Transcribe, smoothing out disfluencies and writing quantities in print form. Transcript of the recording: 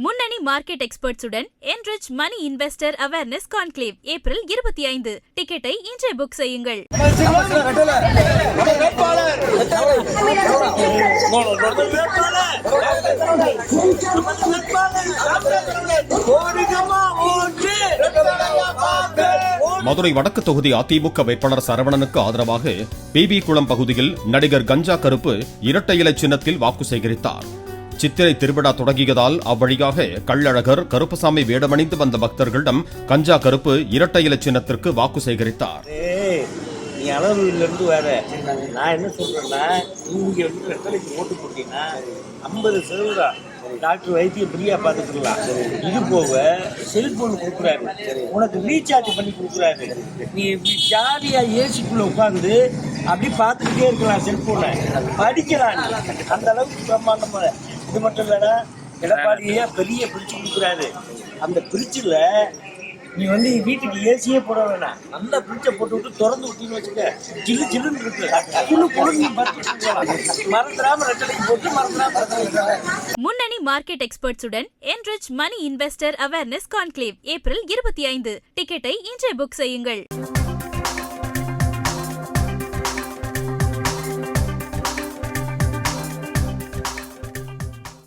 முன்னணி market எக்ஸ்பர்ட்ஸுடன் enrich money investor awareness conclave April 25. டிக்கெட்டை இன்றே புக் செய்யுங்கள். மதுரை வடக்கு தொகுதி அதிமுக வேட்பாளர் சரவணனுக்கு ஆதரவாக பிபி குளம் பகுதியில் நடிகர் கஞ்சா கருப்பு இரட்டை இலை சின்னத்தில் வாக்கு சேகரித்தார். சித்திரை திருவிழா தொடங்கியதால் அவ்வழியாக கள்ளழகர் கருப்பசாமி வேடமணிந்து வந்த பக்தர்களிடம் கஞ்சா கருப்பு இரட்டை இலை சின்னத்திற்கு வாக்கு சேகரித்தார். நீ அளவுலேருந்து வேற நான் என்ன சொல்றேன்னா, நீங்க வந்து ரெட்டலைக்கு ஓட்டு போட்டீங்கன்னா 50% டாக்டர் வைத்தியம் ஃப்ரீயா பார்த்துக்கலாம். இது போக செல்போன் கொடுக்குறாரு, உனக்கு ரீசார்ஜ் பண்ணி கொடுக்குறாரு. நீ ஜாலியா ஏசிக்குள்ள உட்காந்து அப்படி பார்த்துக்கிட்டே இருக்கலாம், செல்போனை படிக்கலாம். அந்த அளவுக்கு பிரம்மாண்டமா. இது மட்டும் இல்லைன்னா எடப்பாடியா பெரிய பிரிச்சு கொடுக்குறாரு. அந்த பிரிட்ஜில் நீ வந்து வீட்டுக்கு ஏசியே போட வேணாம், நல்லா பிரிட்ஜை போட்டு விட்டு திறந்து விட்டீங்கன்னு வச்சுக்க, ஜில்லு ஜில்லுன்னு இருக்கு. மறந்துடாம ரெட்டலைக்கு போட்டு மறந்துடாம. முன்னணி market எக்ஸ்பர்ட்ஸுடன் enrich money investor awareness conclave April 25. டிக்கெட்டை இன்றே புக் செய்யுங்கள்.